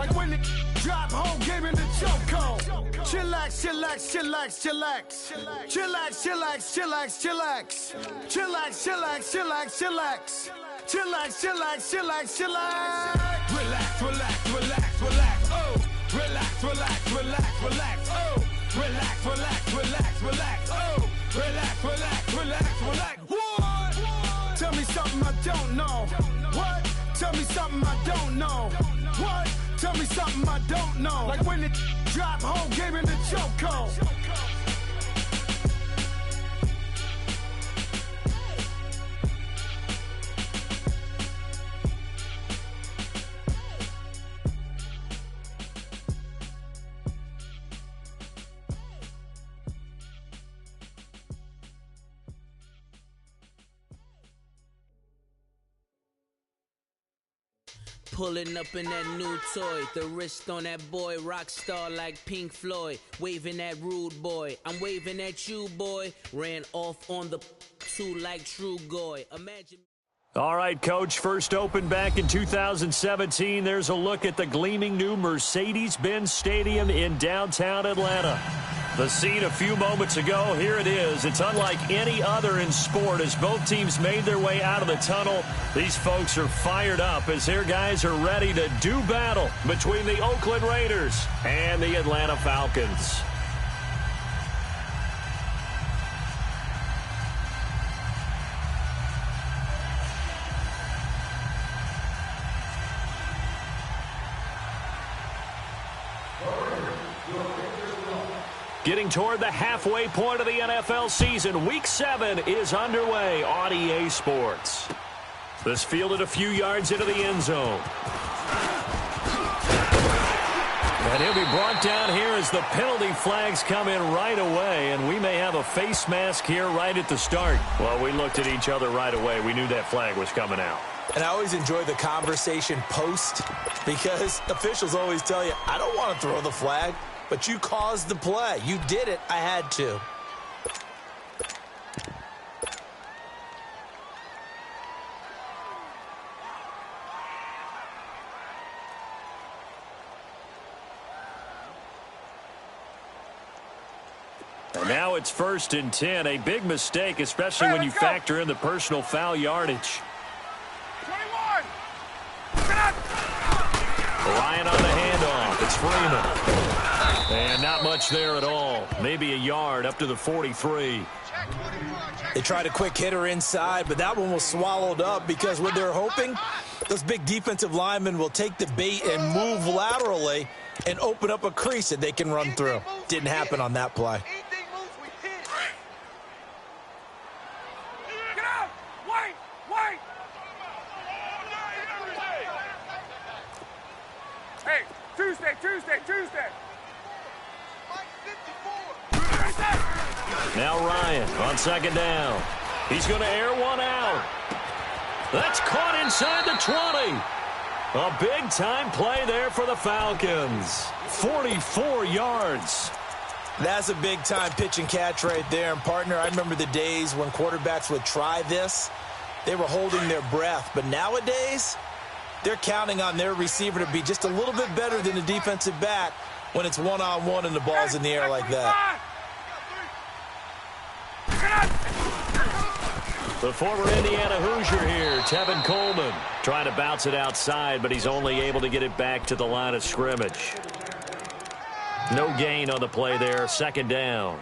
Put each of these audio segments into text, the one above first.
Like when the drop home, game in the chokehold. Chillax, chillax, chillax, chillax. Chillax, chillax, chillax, chillax. Chillax, chillax, chillax, chillax. Chillax, chillax, chillax, chillax. Relax, relax, relax, relax. Oh, relax, relax, relax, relax. Oh, relax, relax, relax, relax. Oh, relax, relax, relax, relax. What? Tell me something I don't know. What? Tell me something I don't know. What? Tell me something I don't know. Like when the drop home, game in the chokehold. Pulling up in that new toy, the wrist on that boy, rock star like Pink Floyd, waving at rude boy, I'm waving at you boy, ran off on the two like True Goy, imagine. All right, Coach, first opened back in 2017. There's a look at the gleaming new Mercedes-Benz Stadium in downtown Atlanta. The scene a few moments ago, here it is. It's unlike any other in sport as both teams made their way out of the tunnel. These folks are fired up as their guys are ready to do battle between the Oakland Raiders and the Atlanta Falcons. Getting toward the halfway point of the NFL season, Week 7 is underway on EA Sports. This fielded a few yards into the end zone. And he'll be brought down here as the penalty flags come in right away, and we may have a face mask here right at the start. Well, we looked at each other right away. We knew that flag was coming out. And I always enjoy the conversation post because officials always tell you, I don't want to throw the flag. But you caused the play. You did it. I had to. And now it's 1st and 10. A big mistake, especially when you factor in the personal foul yardage. 21. Ryan on the handoff. It's Freeman. And not much there at all. Maybe a yard up to the 43. They tried a quick hitter inside, but that one was swallowed up because what they're hoping, those big defensive linemen will take the bait and move laterally and open up a crease that they can run through. Didn't happen on that play. Get out! Wait! Wait! Hey, Tuesday! Now Ryan on 2nd down. He's going to air one out. That's caught inside the 20. A big-time play there for the Falcons. 44 yards. That's a big-time pitch and catch right there. And, partner, I remember the days when quarterbacks would try this. They were holding their breath. But nowadays, they're counting on their receiver to be just a little bit better than the defensive back when it's one-on-one and the ball's in the air like that. The former Indiana Hoosier here, Tevin Coleman, trying to bounce it outside, but he's only able to get it back to the line of scrimmage. No gain on the play there, 2nd down.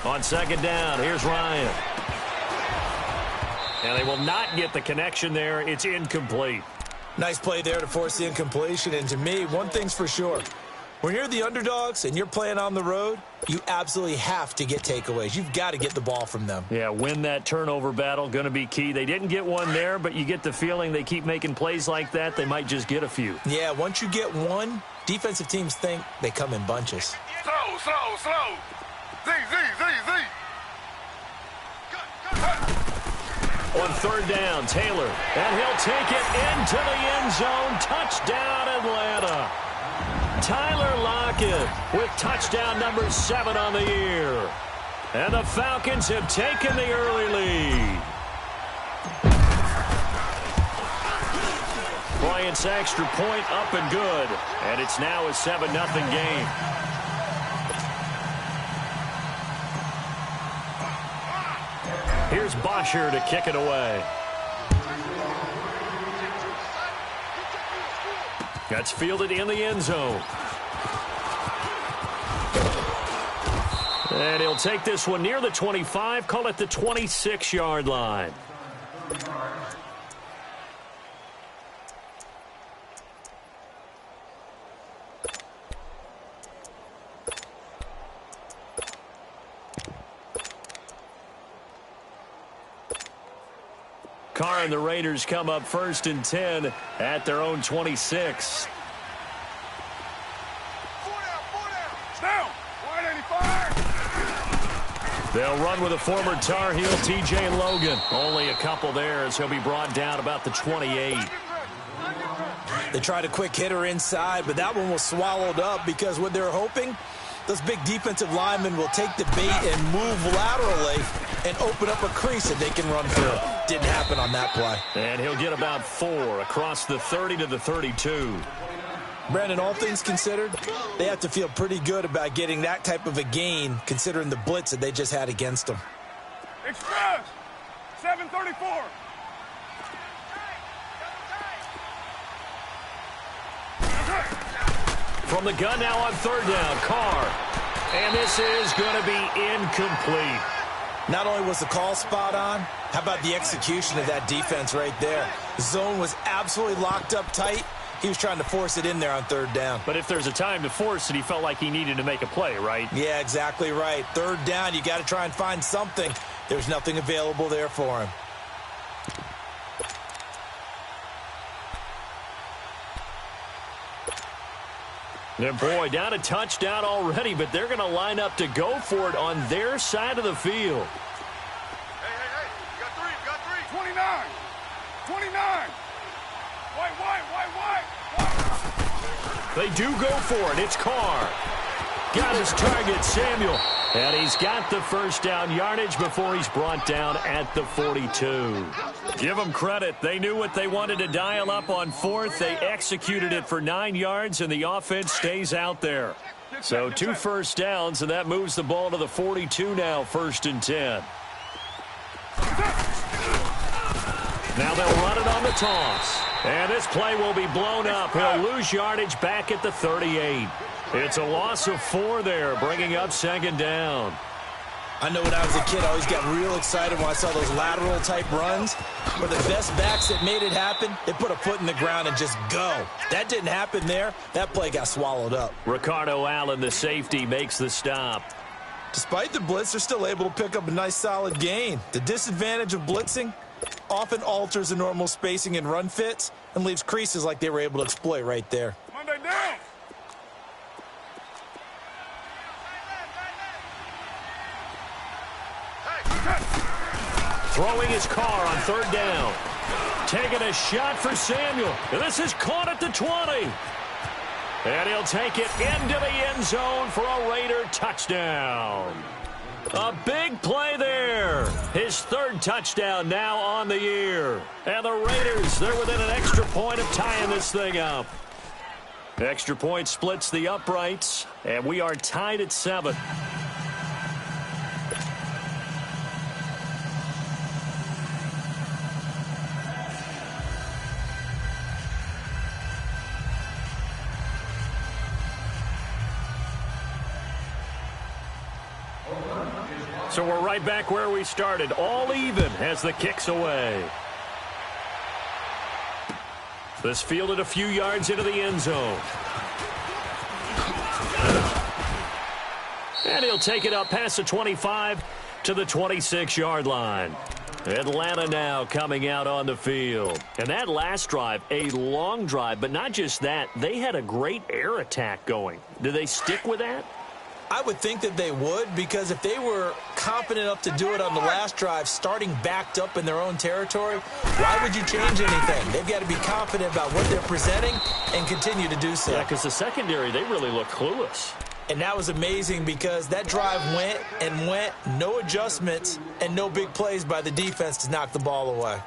On 2nd down, here's Ryan. And they will not get the connection there. It's incomplete. Nice play there to force the incompletion. And to me, one thing's for sure. When you're the underdogs and you're playing on the road, you absolutely have to get takeaways. You've got to get the ball from them. Yeah, win that turnover battle, going to be key. They didn't get one there, but you get the feeling they keep making plays like that, they might just get a few. Yeah, once you get one, Defensive teams think they come in bunches. Slow. Z. On third down, Taylor, and he'll take it into the end zone. Touchdown, Atlanta. Tyler Lockett with touchdown number 7 on the year. And the Falcons have taken the early lead. Bryant's extra point up and good. And it's now a 7-0 game. Here's Bosher to kick it away. That's fielded in the end zone. And he'll take this one near the 25, call it the 26-yard line. Carr and the Raiders come up 1st and 10 at their own 26. Down. 185. They'll run with a former Tar Heel, TJ Logan. Only a couple there as he'll be brought down about the 28. They tried a quick hitter inside, but that one was swallowed up because what they're hoping, those big defensive linemen will take the bait and move laterally and open up a crease that they can run through. Didn't happen on that play. And he'll get about 4 across the 30 to the 32. Brandon, all things considered, they have to feel pretty good about getting that type of a gain considering the blitz that they just had against them. Express. 734. From the gun now on third down, Carr. And this is going to be incomplete. Not only was the call spot on, how about the execution of that defense right there? The zone was absolutely locked up tight. He was trying to force it in there on third down. But if there's a time to force it, he felt like he needed to make a play, right? Yeah, exactly right. Third down, you got to try and find something. There's nothing available there for him. And boy, down a touchdown already, but they're going to line up to go for it on their side of the field. Hey. You got three. 29. 29. White. They do go for it. It's Carr. Got his target, Samuel. And he's got the first down yardage before he's brought down at the 42. Give them credit. They knew what they wanted to dial up on fourth. They executed it for 9 yards, and the offense stays out there. So 2 first downs, and that moves the ball to the 42 now, 1st and 10. Now they'll run it on the toss. And this play will be blown up. He'll lose yardage back at the 38. It's a loss of 4 there, bringing up 2nd down. I know when I was a kid, I always got real excited when I saw those lateral-type runs. But the best backs that made it happen, they put a foot in the ground and just go. That didn't happen there. That play got swallowed up. Ricardo Allen, the safety, makes the stop. Despite the blitz, they're still able to pick up a nice, solid gain. The disadvantage of blitzing often alters the normal spacing and run fits and leaves creases like they were able to exploit right there. Monday down. Throwing his Carr on third down. Taking a shot for Samuel. This is caught at the 20. And he'll take it into the end zone for a Raider touchdown. A big play there. His 3rd touchdown now on the year. And the Raiders, they're within an extra point of tying this thing up. Extra point splits the uprights, and we are tied at 7. So we're right back where we started, all even as the kick's away. This fielded a few yards into the end zone. And he'll take it up past the 25 to the 26-yard line. Atlanta now coming out on the field. And that last drive, a long drive, but not just that. They had a great air attack going. Do they stick with that? I would think that they would, because if they were confident enough to do it on the last drive, starting backed up in their own territory, why would you change anything? They've got to be confident about what they're presenting and continue to do so. Yeah, because the secondary, they really look clueless. And that was amazing because that drive went and went, no adjustments and no big plays by the defense to knock the ball away.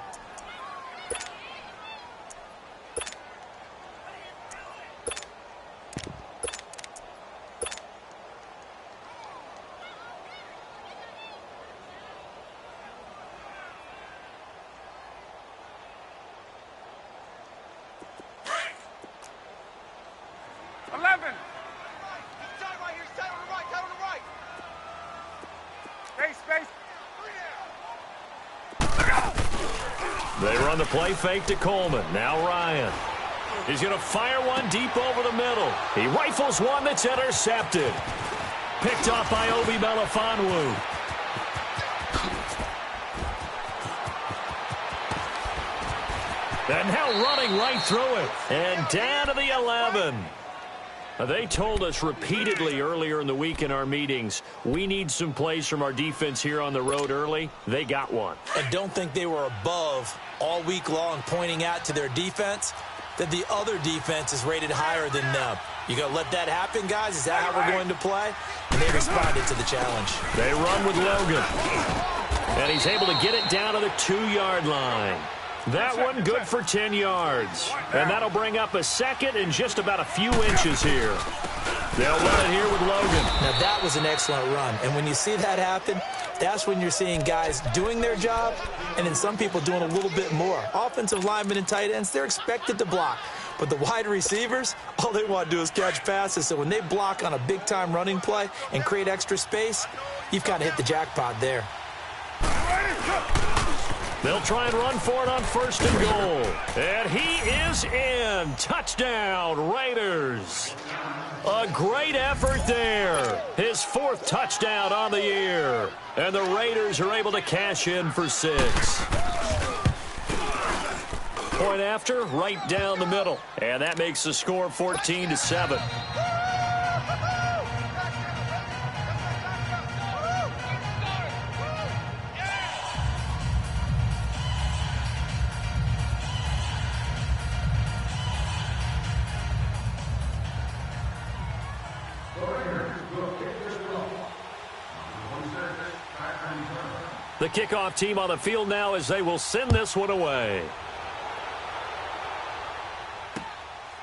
They run the play fake to Coleman. Now Ryan. He's going to fire one deep over the middle. He rifles one that's intercepted. Picked off by Obi Melifonwu. And now running right through it. And down to the 11. They told us repeatedly earlier in the week in our meetings, we need some plays from our defense here on the road early. They got one. And don't think they were above all week long, pointing out to their defense that the other defense is rated higher than them. You going to let that happen, guys? Is that how we're going to play? And they responded to the challenge. They run with Logan. And he's able to get it down to the 2-yard line. That one good for 10 yards. And that'll bring up a second and just about a few inches here. They'll run it here with Logan. Now, that was an excellent run. And when you see that happen, that's when you're seeing guys doing their job and then some people doing a little bit more. Offensive linemen and tight ends, they're expected to block. But the wide receivers, all they want to do is catch passes. So when they block on a big-time running play and create extra space, you've kind of hit the jackpot there. They'll try and run for it on 1st and goal. And he is in. Touchdown, Raiders. A great effort there. His 4th touchdown on the year. And the Raiders are able to cash in for 6. Point after, right down the middle. And that makes the score 14-7. The kickoff team on the field now as they will send this one away.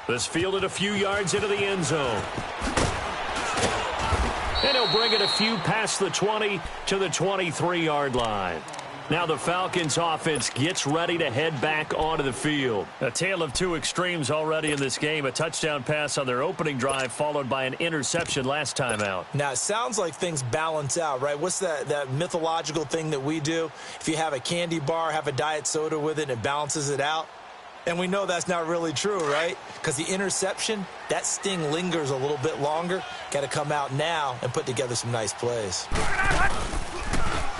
This fielded a few yards into the end zone. And he'll bring it a few past the 20 to the 23-yard line. Now the Falcons offense gets ready to head back onto the field. A tale of two extremes already in this game. A touchdown pass on their opening drive followed by an interception last time out. Now, it sounds like things balance out, right? What's that mythological thing that we do? If you have a candy bar, have a diet soda with it, and it balances it out. And we know that's not really true, right? Because the interception, that sting lingers a little bit longer. Got to come out now and put together some nice plays.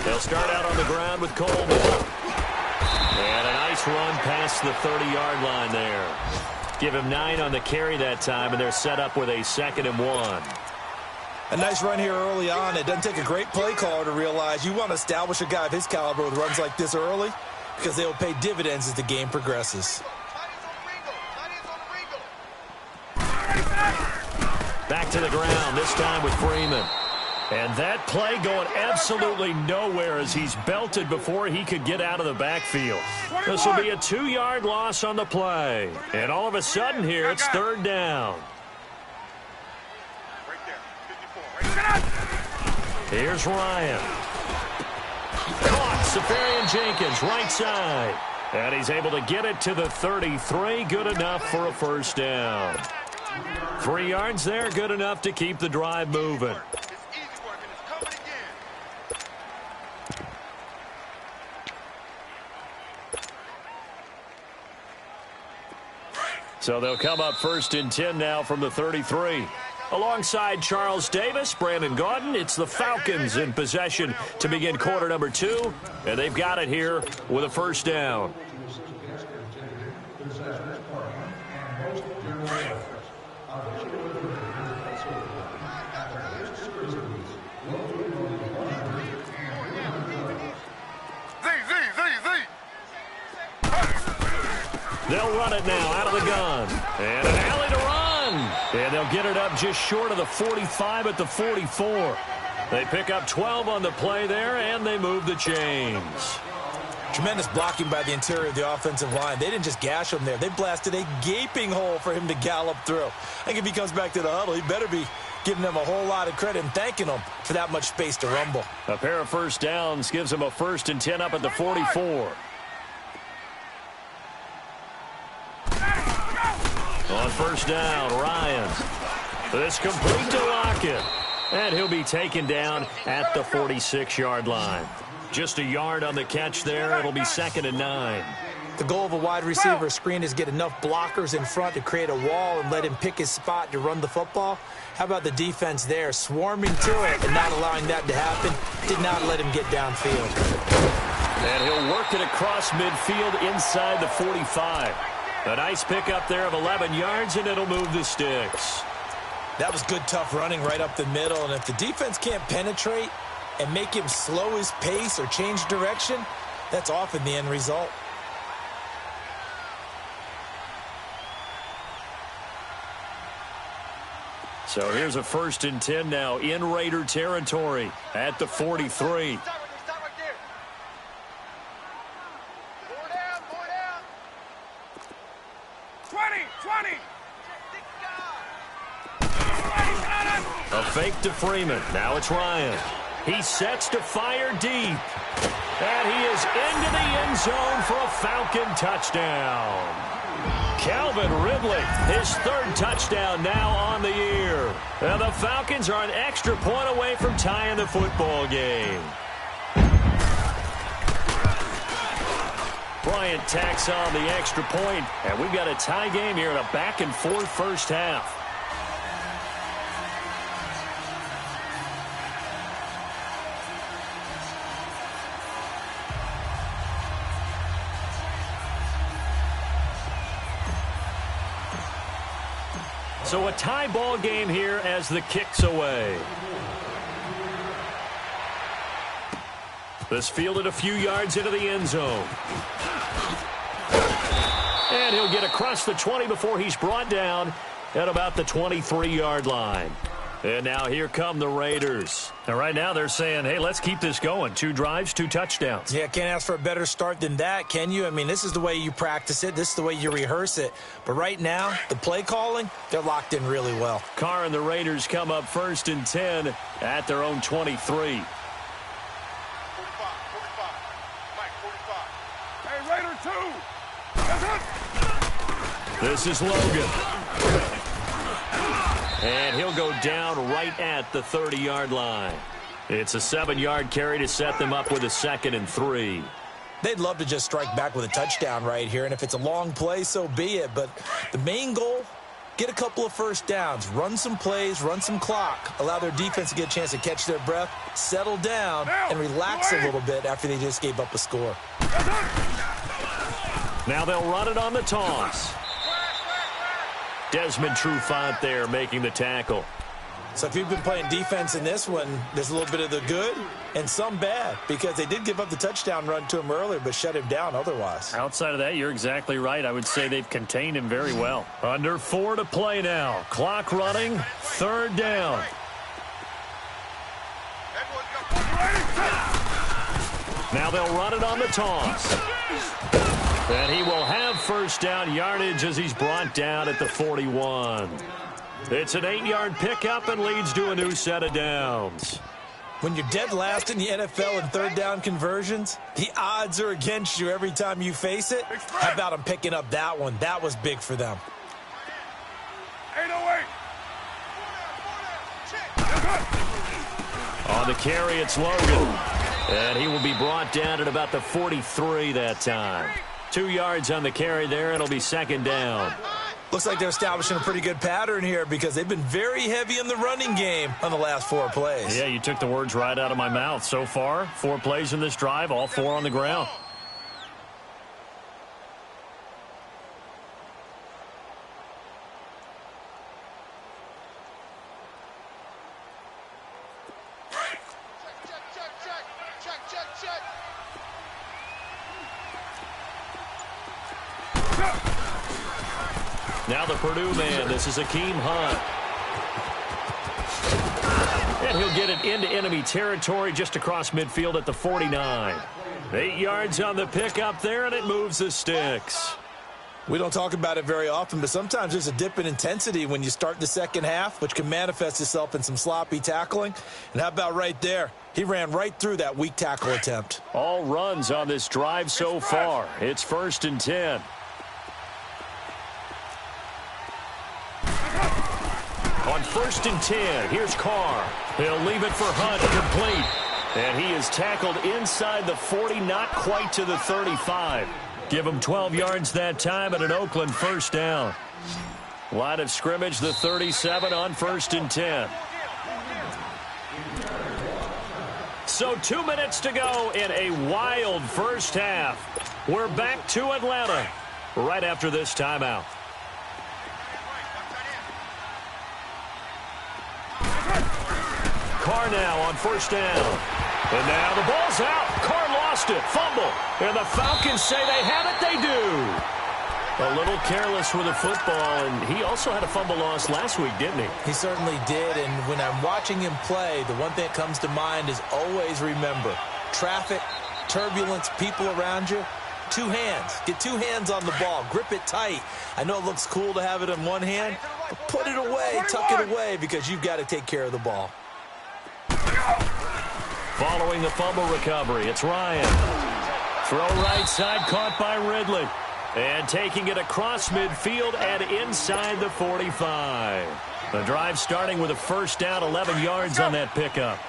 They'll start out on the ground with Coleman. And a nice run past the 30-yard line there. Give him 9 on the carry that time, and they're set up with a 2nd and 1. A nice run here early on. It doesn't take a great play caller to realize you want to establish a guy of his caliber with runs like this early because they will pay dividends as the game progresses. Back to the ground, this time with Freeman. And that play going absolutely nowhere as he's belted before he could get out of the backfield. This will be a 2-yard loss on the play. And all of a sudden here, it's 3rd down. Here's Ryan. Caught, Safarian Jenkins, right side. And he's able to get it to the 33. Good enough for a 1st down. 3 yards there, good enough to keep the drive moving. So they'll come up 1st and 10 now from the 33. Alongside Charles Davis, Brandon Gaudin, it's the Falcons in possession to begin quarter number 2. And they've got it here with a first down. They'll run it now out of the gun. And an alley to run. And they'll get it up just short of the 45 at the 44. They pick up 12 on the play there, and they move the chains. Tremendous blocking by the interior of the offensive line. They didn't just gash him there. They blasted a gaping hole for him to gallop through. I think if he comes back to the huddle, he better be giving them a whole lot of credit and thanking them for that much space to rumble. A pair of first downs gives them a 1st and 10 up at the 44. On first down, Ryans. This complete to Lockett. And he'll be taken down at the 46-yard line. Just a yard on the catch there. It'll be 2nd and 9. The goal of a wide receiver screen is get enough blockers in front to create a wall and let him pick his spot to run the football. How about the defense there, swarming to it and not allowing that to happen? Did not let him get downfield. And he'll work it across midfield inside the 45. A nice pickup there of 11 yards, and it'll move the sticks. That was good, tough running right up the middle. And if the defense can't penetrate and make him slow his pace or change direction, that's often the end result. So here's a 1st and 10 now in Raider territory at the 43. A fake to Freeman. Now it's Ryan. He sets to fire deep. And he is into the end zone for a Falcon touchdown. Calvin Ridley, his 3rd touchdown now on the year. And the Falcons are an extra point away from tying the football game. Bryant tacks on the extra point, and we've got a tie game here in a back-and-forth first half. So a tie ball game here as the kick's away. This fielded a few yards into the end zone. And he'll get across the 20 before he's brought down at about the 23-yard line. And now here come the Raiders. And right now they're saying, hey, let's keep this going. 2 drives, 2 touchdowns. Yeah, can't ask for a better start than that, can you? I mean, this is the way you practice it. This is the way you rehearse it. But right now, the play calling, they're locked in really well. Carr and the Raiders come up 1st and 10 at their own 23. 45. Hey, Raider 2. This is Logan. And he'll go down right at the 30-yard line. It's a 7-yard carry to set them up with a 2nd and 3. They'd love to just strike back with a touchdown right here, and if it's a long play, so be it. But the main goal, get a couple of first downs, run some plays, run some clock, allow their defense to get a chance to catch their breath, settle down, and relax a little bit after they just gave up a score. Now they'll run it on the toss. Desmond Trufant there making the tackle. So if you've been playing defense in this one, there's a little bit of the good and some bad, because they did give up the touchdown run to him earlier but shut him down otherwise. Outside of that, you're exactly right. I would say they've contained him very well. Under 4 to play now. Clock running. 3rd down. Now they'll run it on the toss. And he will have first down yardage as he's brought down at the 41. It's an 8-yard pickup and leads to a new set of downs. When you're dead last in the NFL in 3rd down conversions, the odds are against you every time you face it. How about them picking up that one? That was big for them. 808. On the carry, it's Logan. And he will be brought down at about the 43 that time. 2 yards on the carry there. It'll be 2nd down. Looks like they're establishing a pretty good pattern here because they've been very heavy in the running game on the last 4 plays. Yeah, you took the words right out of my mouth. So far, 4 plays in this drive, all 4 on the ground. Now the Purdue man, this is Akeem Hunt. And he'll get it into enemy territory just across midfield at the 49. 8 yards on the pickup there, and it moves the sticks. We don't talk about it very often, but sometimes there's a dip in intensity when you start the second half, which can manifest itself in some sloppy tackling. And how about right there? He ran right through that weak tackle attempt. All runs on this drive so far. It's 1st and 10. On 1st and 10, here's Carr. He'll leave it for Hunt, complete. And he is tackled inside the 40, not quite to the 35. Give him 12 yards that time and an Oakland 1st down. Line of scrimmage, the 37 on 1st and 10. So 2 minutes to go in a wild first half. We're back to Atlanta right after this timeout. Carr now on 1st down. And now the ball's out. Carr lost it. Fumble. And the Falcons say they have it. They do. A little careless with the football, and he also had a fumble loss last week, didn't he? He certainly did, and when I'm watching him play, the one thing that comes to mind is always remember, traffic, turbulence, people around you, 2 hands. Get 2 hands on the ball. Grip it tight. I know it looks cool to have it in one hand, but put it away, tuck it away, because you've got to take care of the ball. Following the fumble recovery, it's Ryan. Throw right side, caught by Ridley. And taking it across midfield and inside the 45. The drive starting with a 1st down, 11 yards on that pickup.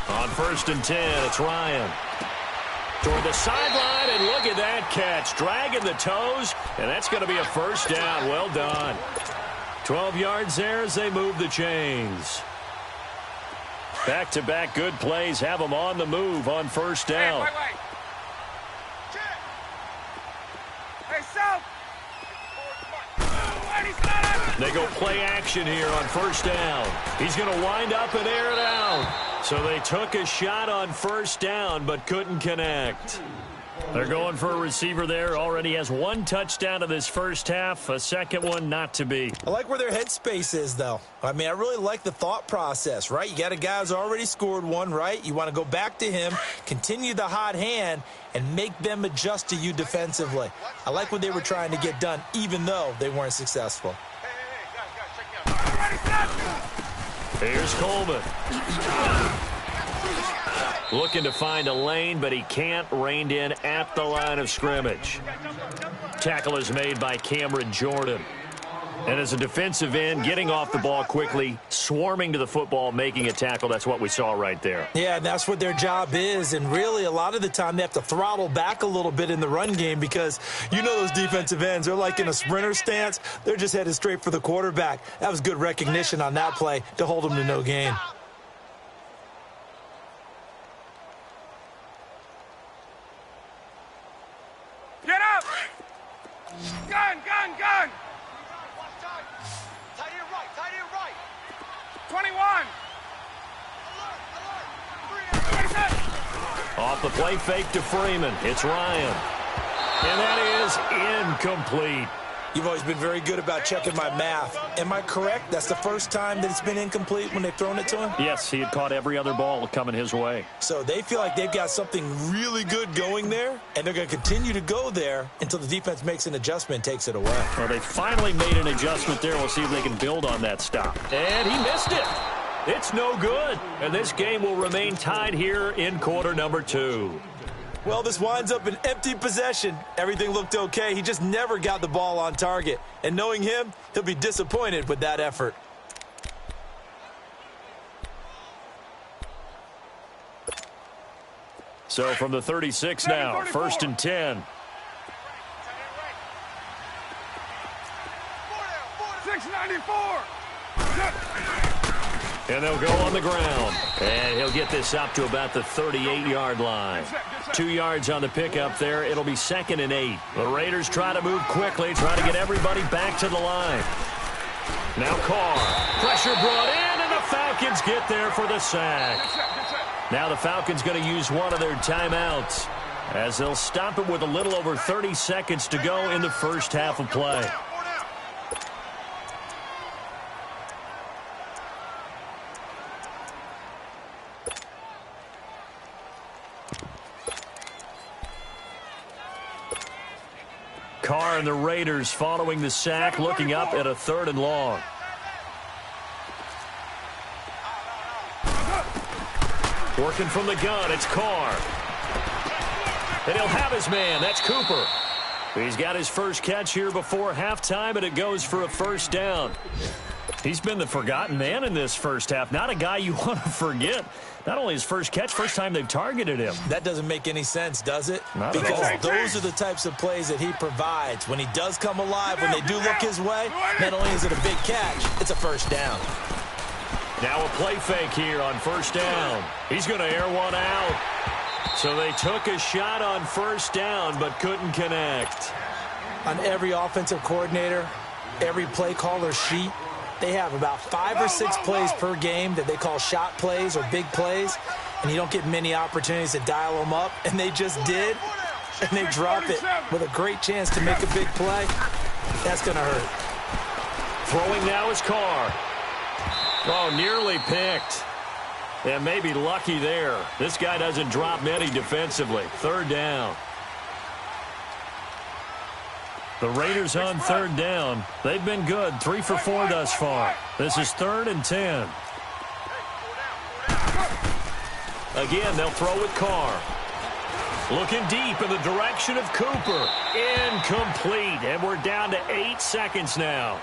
On 1st and 10, it's Ryan. Toward the sideline, and look at that catch. Dragging the toes, and that's going to be a 1st down. Well done. 12 yards there as they move the chains. Back-to-back good plays have them on the move on 1st down. They go play action here on 1st down. He's going to wind up and air it out. So they took a shot on 1st down but couldn't connect. They're going for a receiver there. Already has 1 touchdown in this first half. A second one not to be. I like where their headspace is, though. I mean, I really like the thought process, right? You got a guy who's already scored 1, right? You want to go back to him, continue the hot hand, and make them adjust to you defensively. I like what they were trying to get done, even though they weren't successful. Here's Coleman. Looking to find a lane, but he can't. Reined in at the line of scrimmage. Tackle is made by Cameron Jordan. And as a defensive end, getting off the ball quickly, swarming to the football, making a tackle, that's what we saw right there. Yeah, and that's what their job is. And really, a lot of the time, they have to throttle back a little bit in the run game because you know those defensive ends, they're like in a sprinter stance. They're just headed straight for the quarterback. That was good recognition on that play to hold them to no gain. Get up! Gun, gun, gun! 21! Off the play fake to Freeman. It's Ryan. And that is incomplete. You've always been very good about checking my math. Am I correct? That's the first time that it's been incomplete when they've thrown it to him? Yes, he had caught every other ball coming his way. So they feel like they've got something really good going there, and they're going to continue to go there until the defense makes an adjustment and takes it away. Well, they finally made an adjustment there. We'll see if they can build on that stop. And he missed it. It's no good. And this game will remain tied here in quarter number 2. Well, this winds up an empty possession. Everything looked okay. He just never got the ball on target. And knowing him, he'll be disappointed with that effort. So from the 36 now, 1st and 10. 694. And they'll go on the ground. And he'll get this up to about the 38-yard line. 2 yards on the pickup there. It'll be 2nd and 8. The Raiders try to move quickly, try to get everybody back to the line. Now Carr. Pressure brought in, and the Falcons get there for the sack. Now the Falcons going to use one of their timeouts as they'll stop it with a little over 30 seconds to go in the first half of play. Carr and the Raiders following the sack, looking up at a 3rd and long. Working from the gun, it's Carr. And he'll have his man, that's Cooper. He's got his first catch here before halftime, and it goes for a 1st down. He's been the forgotten man in this first half. Not a guy you want to forget. Not only his first catch, first time they've targeted him. That doesn't make any sense, does it? Not at all. Because those are the types of plays that he provides. When he does come alive, when they do look his way, not only is it a big catch, it's a 1st down. Now a play fake here on 1st down. He's going to air one out. So they took a shot on 1st down but couldn't connect. On every offensive coordinator, every play caller sheet, they have about 5 or 6 plays per game that they call shot plays or big plays, and you don't get many opportunities to dial them up, and they just did, and they drop it with a great chance to make a big play. That's going to hurt. Throwing now is Carr. Oh, nearly picked. And maybe lucky there. This guy doesn't drop many defensively. 3rd down. The Raiders on 3rd down. They've been good. 3 for 4 thus far. This is 3rd and 10. Again, they'll throw with Carr. Looking deep in the direction of Cooper. Incomplete. And we're down to 8 seconds now.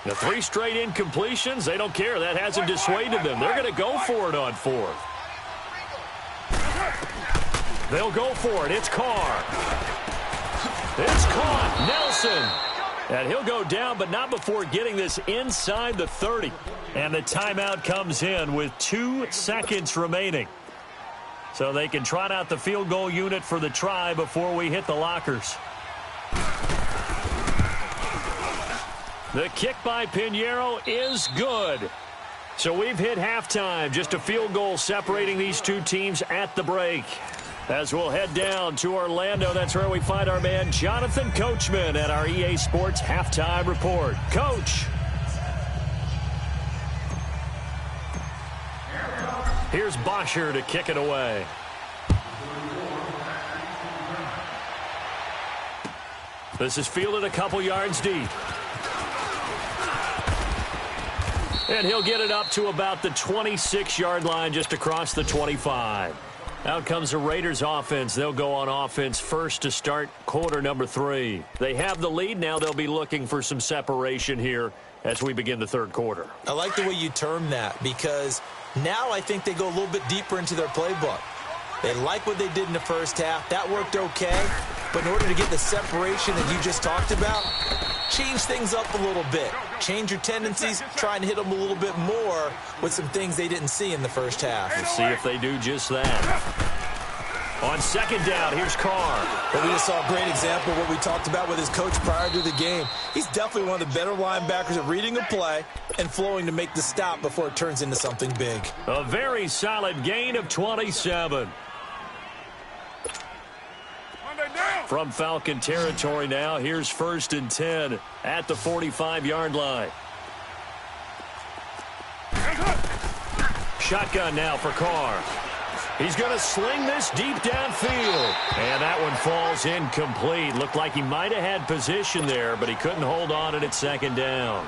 The 3 straight incompletions, they don't care. That hasn't dissuaded them. They're going to go for it on 4th. They'll go for it. It's Carr. It's caught. Nelson. And he'll go down, but not before getting this inside the 30. And the timeout comes in with 2 seconds remaining. So they can trot out the field goal unit for the try before we hit the lockers. The kick by Pinheiro is good. So we've hit halftime. Just a field goal separating these 2 teams at the break. As we'll head down to Orlando, that's where we find our man Jonathan Coachman at our EA Sports Halftime Report. Coach. Here's Bosher to kick it away. This is fielded a couple yards deep. And he'll get it up to about the 26-yard line, just across the 25. Out comes the Raiders offense. They'll go on offense first to start quarter number 3. They have the lead. Now they'll be looking for some separation here as we begin the 3rd quarter. I like the way you term that, because now I think they go a little bit deeper into their playbook. They like what they did in the first half. That worked okay. But in order to get the separation that you just talked about, change things up a little bit. Change your tendencies. Try and hit them a little bit more with some things they didn't see in the first half. We'll see if they do just that. On 2nd down, here's Carr. But we just saw a great example of what we talked about with his coach prior to the game. He's definitely one of the better linebackers at reading a play and flowing to make the stop before it turns into something big. A very solid gain of 27. From Falcon territory now, here's 1st and 10 at the 45-yard line. Shotgun now for Carr. He's going to sling this deep downfield. And that one falls incomplete. Looked like he might have had position there, but he couldn't hold on at second down.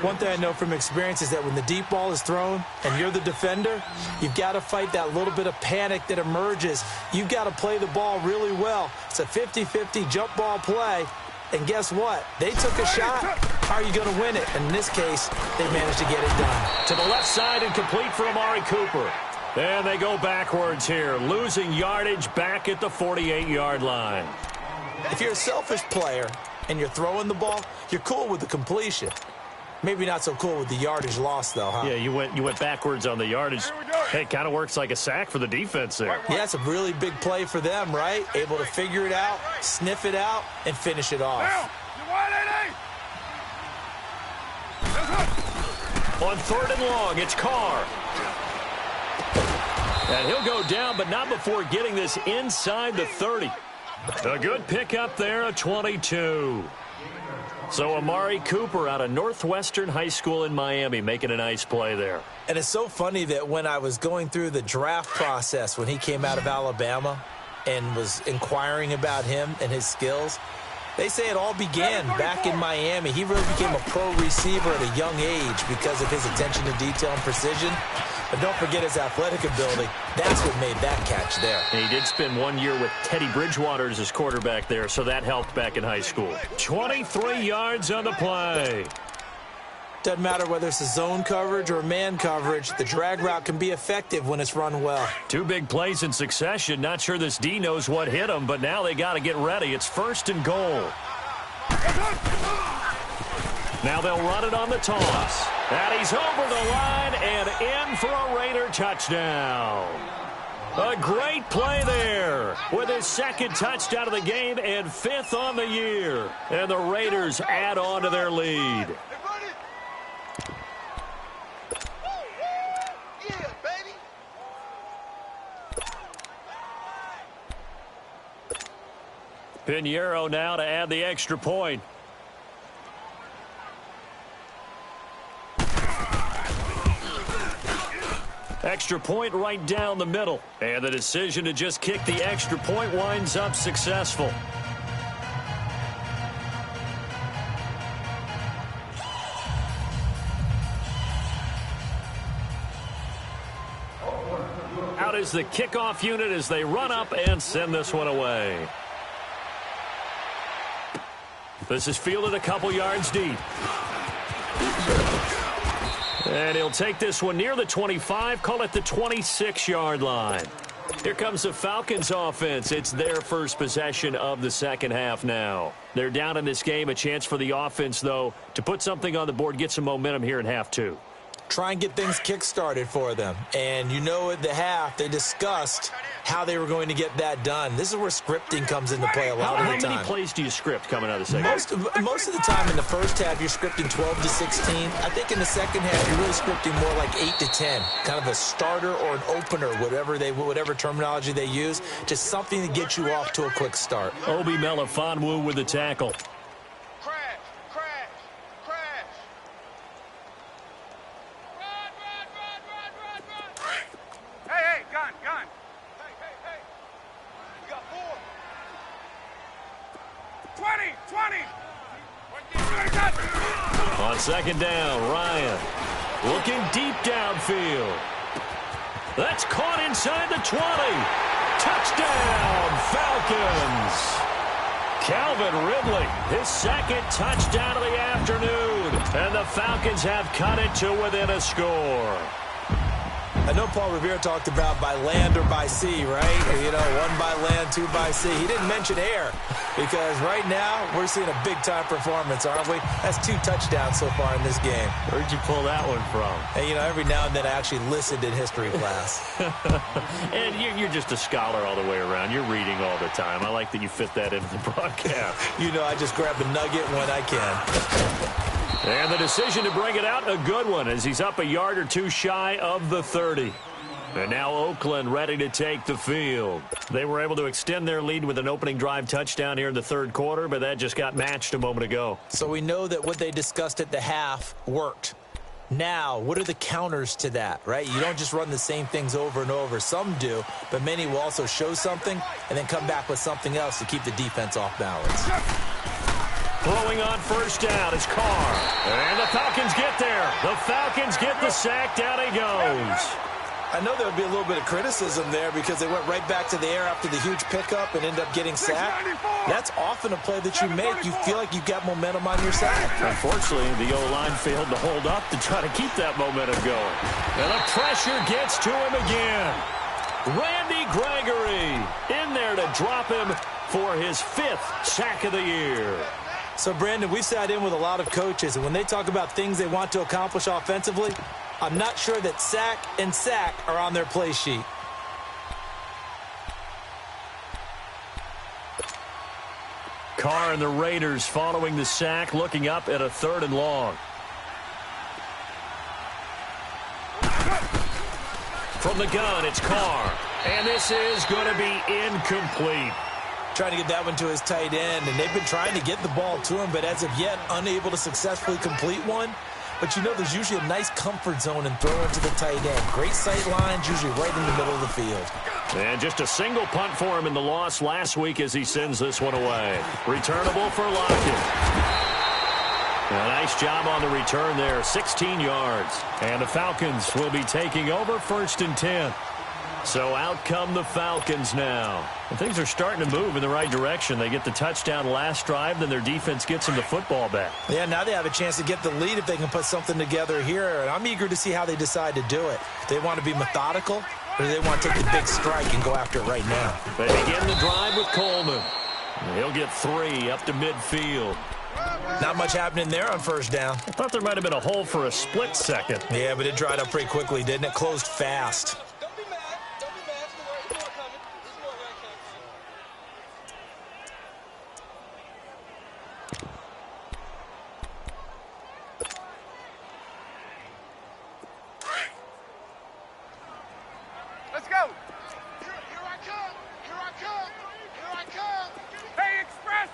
One thing I know from experience is that when the deep ball is thrown and you're the defender, you've got to fight that little bit of panic that emerges. You've got to play the ball really well. It's a 50-50 jump ball play. And guess what? They took a shot. How are you going to win it? And in this case, they managed to get it done. To the left side and complete for Amari Cooper. And they go backwards here, losing yardage back at the 48-yard line. If you're a selfish player and you're throwing the ball, you're cool with the completion. Maybe not so cool with the yardage loss, though, huh? Yeah, you went backwards on the yardage. Hey, it kind of works like a sack for the defense there. Yeah, it's a really big play for them, right? Able to figure it out, sniff it out, and finish it off. On 3rd and long, it's Carr. And he'll go down, but not before getting this inside the 30. A good pickup there, a 22. So Amari Cooper out of Northwestern High School in Miami making a nice play there. And it's so funny that when I was going through the draft process when he came out of Alabama and was inquiring about him and his skills, they say it all began back in Miami. He really became a pro receiver at a young age because of his attention to detail and precision. But don't forget his athletic ability. That's what made that catch there. And he did spend 1 year with Teddy Bridgewater as his quarterback there, so that helped back in high school. 23 yards on the play. Doesn't matter whether it's a zone coverage or man coverage, the drag route can be effective when it's run well. 2 big plays in succession. Not sure this D knows what hit him, but now they got to get ready. It's 1st and goal. Now they'll run it on the toss. And he's over the line and in for a Raider touchdown. A great play there with his 2nd touchdown of the game and 5th on the year. And the Raiders add on to their lead. Pinheiro now to add the extra point. Extra point right down the middle. And the decision to just kick the extra point winds up successful. Out is the kickoff unit as they run up and send this one away. This is fielded a couple yards deep. And he'll take this one near the 25, call it the 26-yard line. Here comes the Falcons offense. It's their first possession of the second half now. They're down in this game. A chance for the offense, though, to put something on the board, get some momentum here in half 2. Try and get things kick-started for them. And you know at the half, they discussed how they were going to get that done. This is where scripting comes into play a lot of the time. How many plays do you script coming out of the second half? Most of the time in the first half, you're scripting 12 to 16. I think in the second half, you're really scripting more like 8 to 10. Kind of a starter or an opener, whatever terminology they use. Just something to get you off to a quick start. Obi Melifonwu with the tackle. On second down, Ryan looking deep downfield. That's caught inside the 20. Touchdown, Falcons. Calvin Ridley, his 2nd touchdown of the afternoon. And the Falcons have cut it to within a score. I know Paul Revere talked about by land or by sea, right? You know, 1 by land, 2 by sea. He didn't mention air because right now we're seeing a big-time performance, aren't we? That's 2 touchdowns so far in this game. Where'd you pull that one from? And, you know, every now and then I actually listened in history class. And you're just a scholar all the way around. You're reading all the time. I like that you fit that into the broadcast. You know, I just grab a nugget when I can. And the decision to bring it out, a good one, as he's up a yard or 2 shy of the 30. And now Oakland ready to take the field. They were able to extend their lead with an opening drive touchdown here in the 3rd quarter, but that just got matched a moment ago. So we know that what they discussed at the half worked. Now, what are the counters to that, right? You don't just run the same things over and over. Some do, but many will also show something and then come back with something else to keep the defense off balance. Throwing on first down is Carr. And the Falcons get there. The Falcons get the sack. Down he goes. I know there would be a little bit of criticism there because they went right back to the air after the huge pickup and ended up getting sacked. That's often a play that you make. You feel like you've got momentum on your side. Unfortunately, the O-line failed to hold up to try to keep that momentum going. And the pressure gets to him again. Randy Gregory in there to drop him for his 5th sack of the year. So, Brandon, we've sat in with a lot of coaches, and when they talk about things they want to accomplish offensively, I'm not sure that sack and sack are on their play sheet. Carr and the Raiders following the sack, looking up at a 3rd and long. From the gun, it's Carr. And this is going to be incomplete. Trying to get that one to his tight end, and they've been trying to get the ball to him, but as of yet, unable to successfully complete one. But you know there's usually a nice comfort zone in throwing to the tight end. Great sight lines, usually right in the middle of the field. And just a single punt for him in the loss last week as he sends this one away. Returnable for Lockett. A nice job on the return there, 16 yards. And the Falcons will be taking over 1st and 10. So out come the Falcons now. And things are starting to move in the right direction. They get the touchdown last drive, then their defense gets them the football back. Yeah, now they have a chance to get the lead if they can put something together here. And I'm eager to see how they decide to do it. They want to be methodical, or do they want to take the big strike and go after it right now? They begin the drive with Coleman. He'll get 3 up to midfield. Not much happening there on first down. I thought there might have been a hole for a split second. Yeah, but it dried up pretty quickly, didn't it? Closed fast. Let's go. Here I come. Here I come. Here I come. Hey, Express.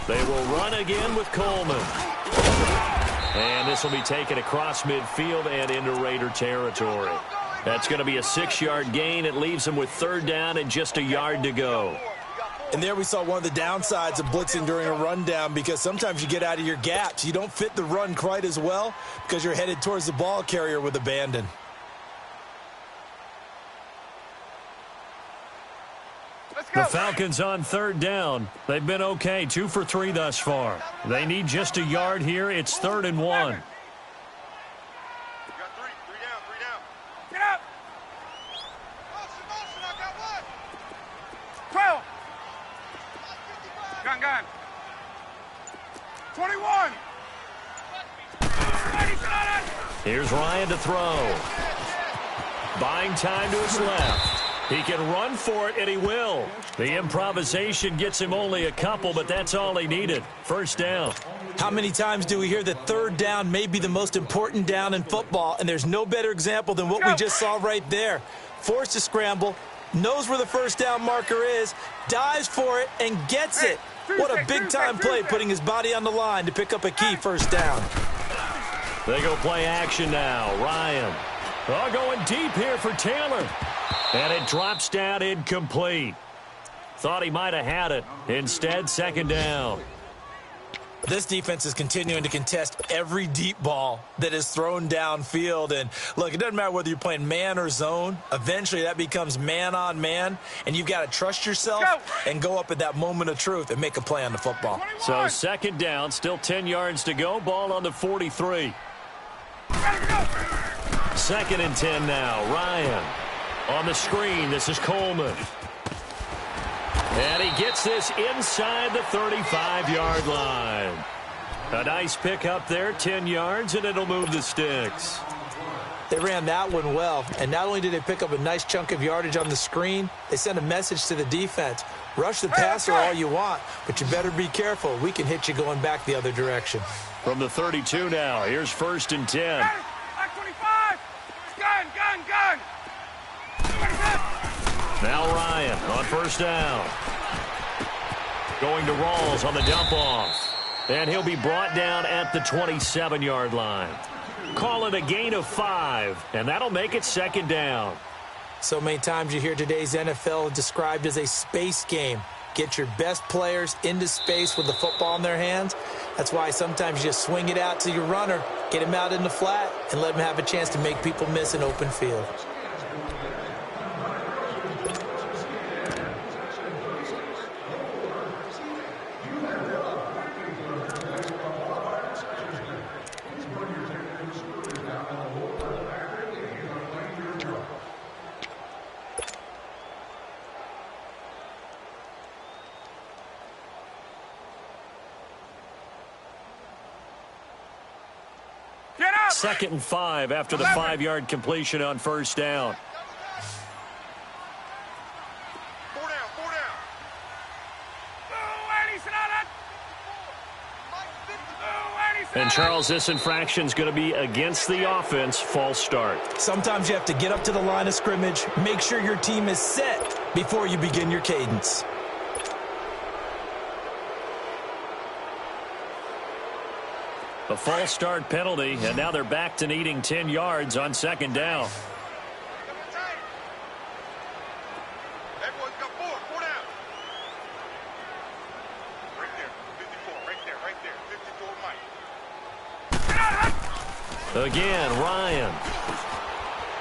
They will run again with Coleman. And this will be taken across midfield and into Raider territory. That's going to be a 6-yard gain. It leaves them with 3rd down and just a yard to go. And there we saw one of the downsides of blitzing during a rundown, because sometimes you get out of your gaps. You don't fit the run quite as well because you're headed towards the ball carrier with abandon. The Falcons on 3rd down. They've been okay, 2 for 3 thus far. They need just a yard here. It's 3rd and 1. You got 3 down. Get up. Motion, I got 1. 12. Gun. 21. Here's Ryan to throw. Buying time to his left. He can run for it, and he will. The improvisation gets him only a couple, but that's all he needed. 1st down. How many times do we hear that 3rd down may be the most important down in football, and there's no better example than what we just saw right there. Forced to scramble, knows where the 1st down marker is, dives for it, and gets it. What a big-time play, putting his body on the line to pick up a key 1st down. They go play action now. Ryan. Going deep here for Taylor. And it drops down incomplete. Thought he might have had it. Instead, 2nd down. This defense is continuing to contest every deep ball that is thrown downfield. And, look, it doesn't matter whether you're playing man or zone. Eventually, that becomes man-on-man, and you've got to trust yourself and go up at that moment of truth and make a play on the football. So 2nd down, still 10 yards to go. Ball on the 43. 2nd and 10 now. Ryan on the screen. This is Coleman. And he gets this inside the 35-yard line. A nice pick up there, 10 yards, and it'll move the sticks. They ran that one well, and not only did they pick up a nice chunk of yardage on the screen, they sent a message to the defense. Rush the passer all you want, but you better be careful. We can hit you going back the other direction. From the 32 now, here's 1st and 10. Back 25. Gun. Now Ryan on 1st down. Going to Rawls on the dump off. And he'll be brought down at the 27-yard line. Call it a gain of 5, and that'll make it second down. So many times you hear today's NFL described as a space game. Get your best players into space with the football in their hands. That's why sometimes you just swing it out to your runner, get him out in the flat, and let him have a chance to make people miss an open field. Second and 5 after the 5-yard completion on first down. Four down. And Charles, this infraction's going to be against the offense. False start. Sometimes you have to get up to the line of scrimmage, make sure your team is set before you begin your cadence. A false start penalty, and now they're back to needing 10 yards on second down. Everyone's got four down. Right there, 54, right there, 54, Mike. Again, Ryan.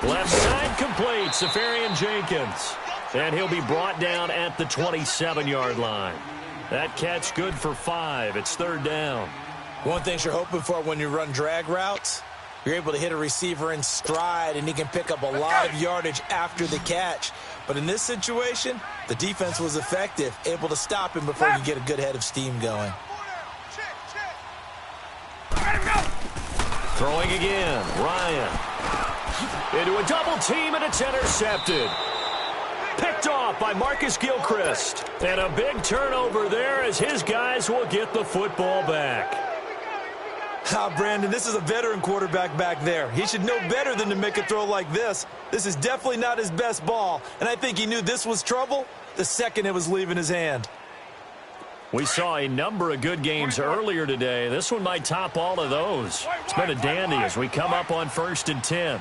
Left side complete, Safarian Jenkins. And he'll be brought down at the 27-yard line. That catch good for 5. It's third down. One thing you're hoping for when you run drag routes, you're able to hit a receiver in stride, and he can pick up a lot of yardage after the catch. But in this situation, the defense was effective, able to stop him before you get a good head of steam going. Throwing again, Ryan. Into a double team, and it's intercepted. Picked off by Marcus Gilchrist. And a big turnover there as his guys will get the football back. Brandon, this is a veteran quarterback back there. He should know better than to make a throw like this. This is definitely not his best ball, and I think he knew this was trouble the second it was leaving his hand. We saw a number of good games earlier today. This one might top all of those. It's been a dandy as we come up on 1st and 10.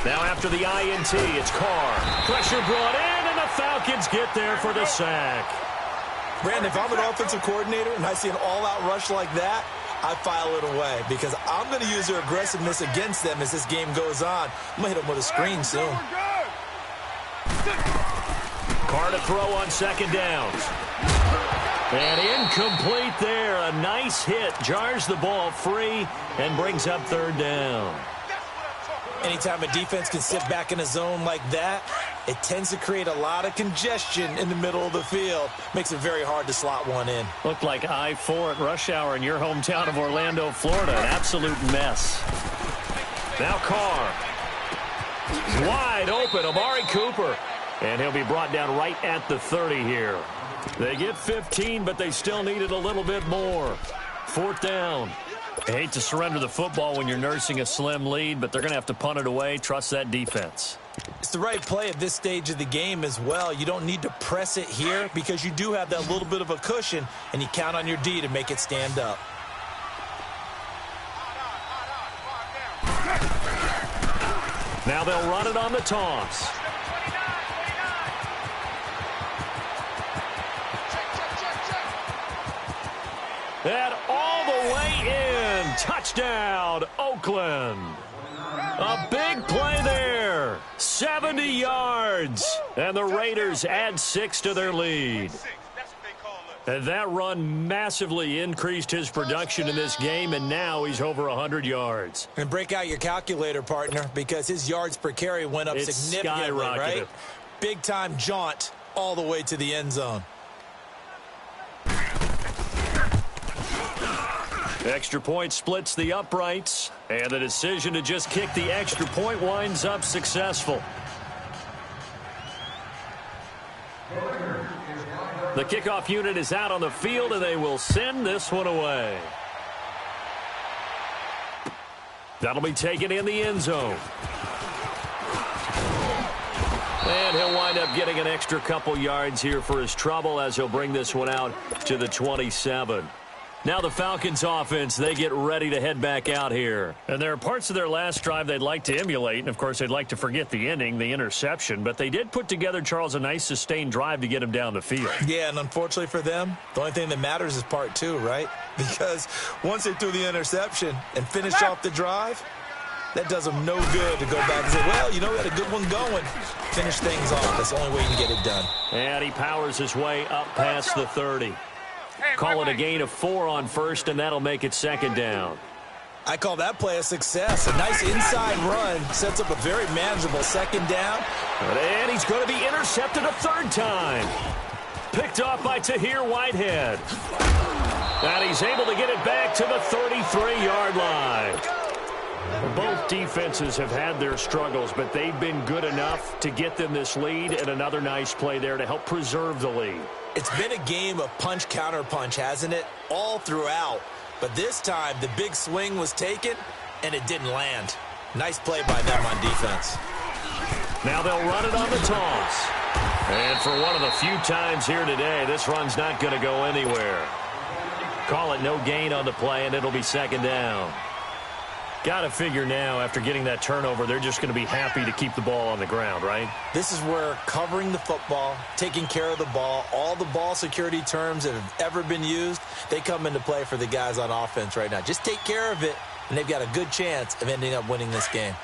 Now after the INT, it's Carr. Pressure brought in, and the Falcons get there for the sack. Brandon, if I'm an offensive coordinator and I see an all-out rush like that, I file it away because I'm going to use their aggressiveness against them as this game goes on. I'm going to hit them with a screen soon. Carr to throw on second down. And incomplete there. A nice hit. Jars the ball free and brings up third down. Anytime a defense can sit back in a zone like that, it tends to create a lot of congestion in the middle of the field. Makes it very hard to slot one in. Looked like I-4 at rush hour in your hometown of Orlando, Florida. An absolute mess. Now Carr. Wide open, Amari Cooper. And he'll be brought down right at the 30 here. They get 15, but they still needed a little bit more. Fourth down. I hate to surrender the football when you're nursing a slim lead, but they're going to have to punt it away. Trust that defense. It's the right play at this stage of the game as well. You don't need to press it here because you do have that little bit of a cushion, and you count on your D to make it stand up. Now they'll run it on the toss. And all the way in. Touchdown, Oakland. A big play there. 70 yards. And the Raiders add 6 to their lead. And that run massively increased his production in this game, and now he's over 100 yards. And break out your calculator, partner, because his yards per carry went up significantly, right? Big-time jaunt all the way to the end zone. Extra point splits the uprights, and the decision to just kick the extra point winds up successful. The kickoff unit is out on the field, and they will send this one away. That'll be taken in the end zone. And he'll wind up up getting an extra couple yards here for his trouble as he'll bring this one out to the 27. Now the Falcons offense, they get ready to head back out here. And there are parts of their last drive they'd like to emulate, and of course they'd like to forget the ending, the interception, but they did put together, Charles, a nice sustained drive to get him down the field. Yeah, and unfortunately for them, the only thing that matters is part two, right? Because once they threw the interception and finished off the drive, that does them no good to go back and say, well, you know, we had a good one going. Finish things off. That's the only way you can get it done. And he powers his way up past the 30. Call it a gain of 4 on first, and that'll make it second down. I call that play a success. A nice inside run sets up a very manageable second down. And he's going to be intercepted a third time. Picked off by Tahir Whitehead. And he's able to get it back to the 33-yard line. Both defenses have had their struggles, but they've been good enough to get them this lead, and another nice play there to help preserve the lead. It's been a game of punch-counter-punch, hasn't it? All throughout. But this time, the big swing was taken, and it didn't land. Nice play by them on defense. Now they'll run it on the toss. And for one of the few times here today, this run's not going to go anywhere. Call it no gain on the play, and it'll be second down. Got to figure now, after getting that turnover, they're just going to be happy to keep the ball on the ground, right? This is where covering the football, taking care of the ball, all the ball security terms that have ever been used, they come into play for the guys on offense right now. Just take care of it, and they've got a good chance of ending up winning this game.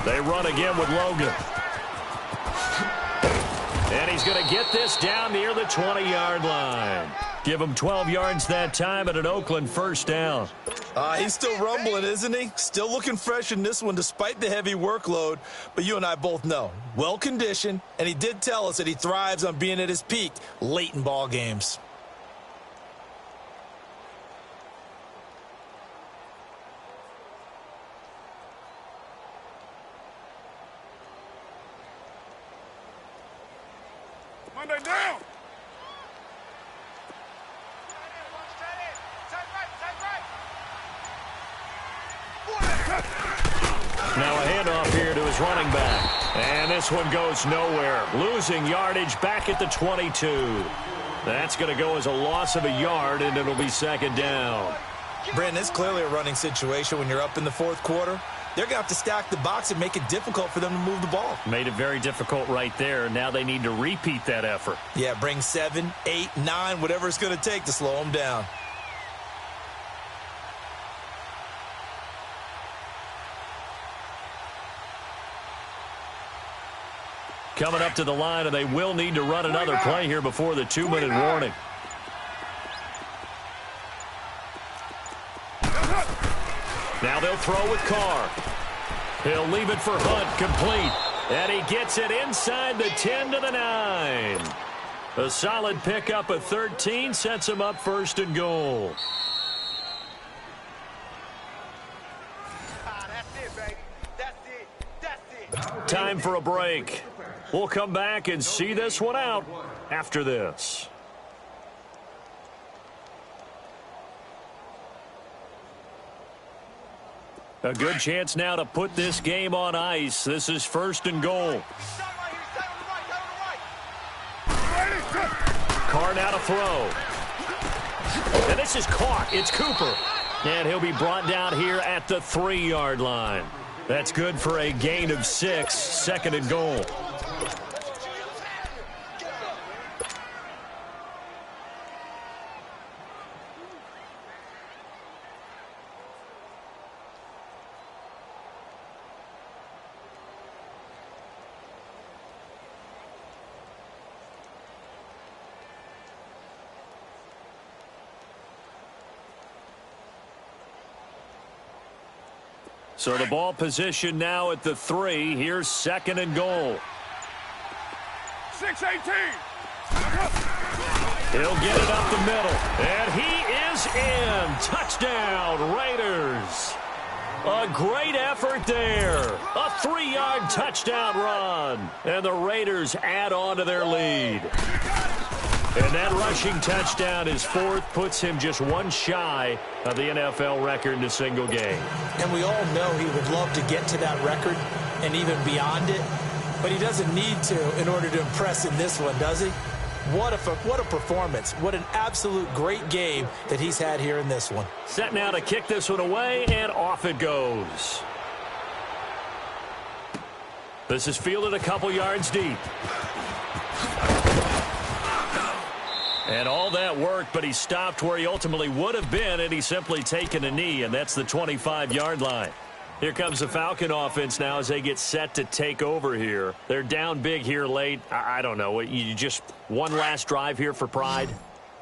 They run again with Logan. And he's going to get this down near the 20-yard line. Give him 12 yards that time at an Oakland first down. He's still rumbling, isn't he? Still looking fresh in this one despite the heavy workload. But you and I both know, well-conditioned, and he did tell us that he thrives on being at his peak late in ball games. Monday down. Now a handoff here to his running back. And this one goes nowhere. Losing yardage back at the 22. That's going to go as a loss of a yard, and it'll be second down. Brandon, it's clearly a running situation when you're up in the fourth quarter. They're going to have to stack the box and make it difficult for them to move the ball. Made it very difficult right there. Now they need to repeat that effort. Yeah, bring 7, 8, 9, whatever it's going to take to slow them down. Coming up to the line, and they will need to run another play here before the 2-minute warning. Now they'll throw with Carr. He'll leave it for Hunt, complete. And he gets it inside the 10 to the 9. A solid pickup of 13 sets him up first and goal. Time for a break. We'll come back and see this one out after this. A good chance now to put this game on ice. This is first and goal. Carr now to throw. And this is caught. It's Cooper. And he'll be brought down here at the 3-yard line. That's good for a gain of 6, second and goal. So the ball position now at the 3. Here's second and goal. 6-18. He'll get it up the middle. And he is in. Touchdown, Raiders. A great effort there. A 3-yard touchdown run. And the Raiders add on to their lead. And that rushing touchdown, his fourth, puts him just one shy of the NFL record in a single game. And we all know he would love to get to that record and even beyond it, but he doesn't need to in order to impress in this one, does he? What a performance. What an absolute great game that he's had here in this one. Set now to kick this one away, and off it goes. This is fielded a couple yards deep. And all that worked, but he stopped where he ultimately would have been, and he's simply taken a knee, and that's the 25-yard line. Here comes the Falcon offense now as they get set to take over here. They're down big here late. I don't know. You just one last drive here for pride?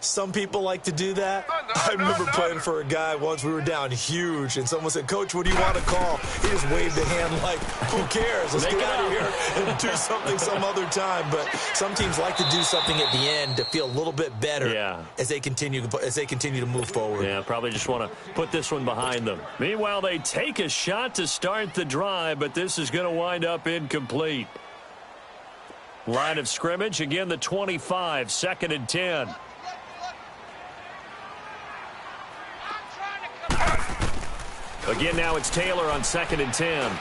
Some people like to do that. I remember playing for a guy once. We were down huge, and someone said, "Coach, what do you want to call?" He just waved a hand like, "Who cares? Let's get out of here and do something some other time." But some teams like to do something at the end to feel a little bit better as they continue to move forward. Yeah, probably just want to put this one behind them. Meanwhile, they take a shot to start the drive, but this is going to wind up incomplete. Line of scrimmage, again, the 25, 2nd and 10. Again, now it's Taylor on 2nd and 10.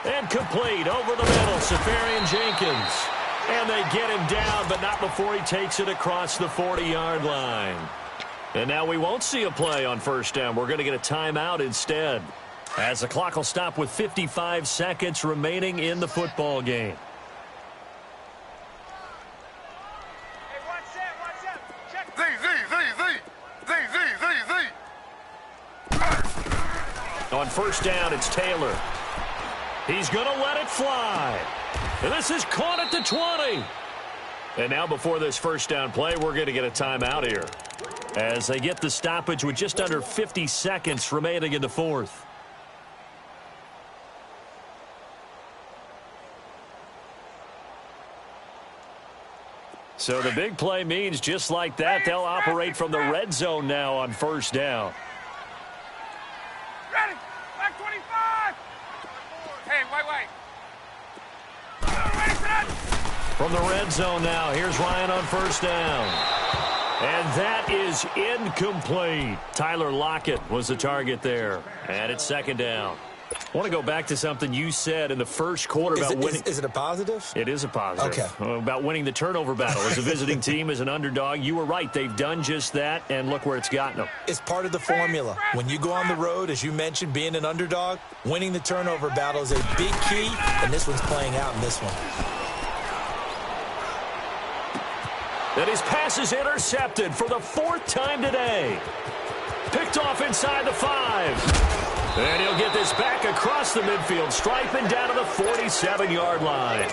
And complete over the middle, Safarian Jenkins. And they get him down, but not before he takes it across the 40-yard line. And now we won't see a play on first down. We're going to get a timeout instead, as the clock will stop with 55 seconds remaining in the football game. On first down, it's Taylor. He's going to let it fly. And this is caught at the 20. And now before this first down play, we're going to get a timeout here, as they get the stoppage with just under 50 seconds remaining in the fourth. So the big play means just like that, they'll operate from the red zone now on first down. Ready? Back 25. Hey, wait. From the red zone now, here's Ryan on first down. And that is incomplete. Tyler Lockett was the target there. And it's 2nd down. I want to go back to something you said in the first quarter about winning. Is it a positive? It is a positive. Okay. About winning the turnover battle. As a visiting team, as an underdog, you were right. They've done just that, and look where it's gotten them. It's part of the formula. When you go on the road, as you mentioned, being an underdog, winning the turnover battle is a big key, and this one's playing out in this one. And his pass is intercepted for the 4th time today. Picked off inside the 5. And he'll get this back across the midfield stripe and down to the 47-yard line.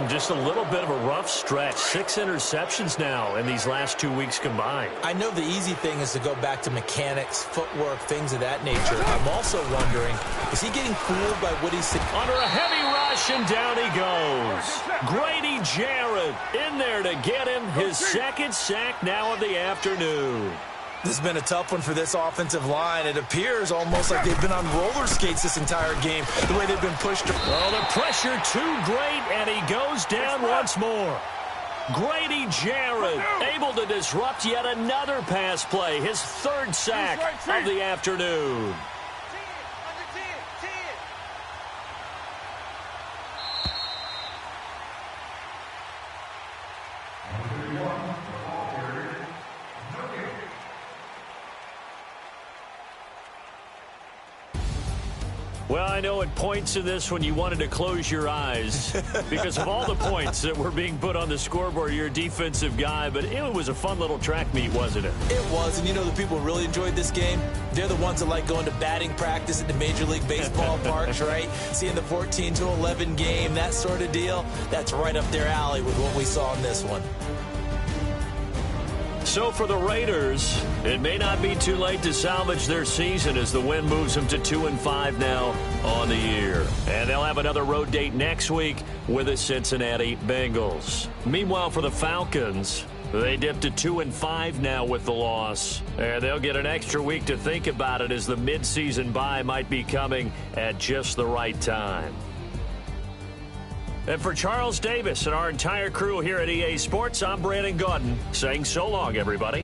Just a little bit of a rough stretch. 6 interceptions now in these last 2 weeks combined. I know the easy thing is to go back to mechanics, footwork, things of that nature. I'm also wondering, is he getting fooled by what he's seeing? Under a heavy rush, and down he goes. Grady Jarrett in there to get him his 2nd sack now of the afternoon. This has been a tough one for this offensive line. It appears almost like they've been on roller skates this entire game, the way they've been pushed. Well, the pressure too great, and he goes down once more. Grady Jarrett able to disrupt yet another pass play, his 3rd sack of the afternoon. Well, I know at points in this when you wanted to close your eyes because of all the points that were being put on the scoreboard. You're a defensive guy, but it was a fun little track meet, wasn't it? It was, and you know the people who really enjoyed this game? They're the ones that like going to batting practice at the Major League Baseball parks, right? Seeing the 14-11 game, that sort of deal, that's right up their alley with what we saw in this one. So for the Raiders, it may not be too late to salvage their season as the win moves them to 2-5 now on the year. And they'll have another road date next week with the Cincinnati Bengals. Meanwhile, for the Falcons, they dipped to 2-5 now with the loss. And they'll get an extra week to think about it as the midseason bye might be coming at just the right time. And for Charles Davis and our entire crew here at EA Sports, I'm Brandon Gaudin saying so long, everybody.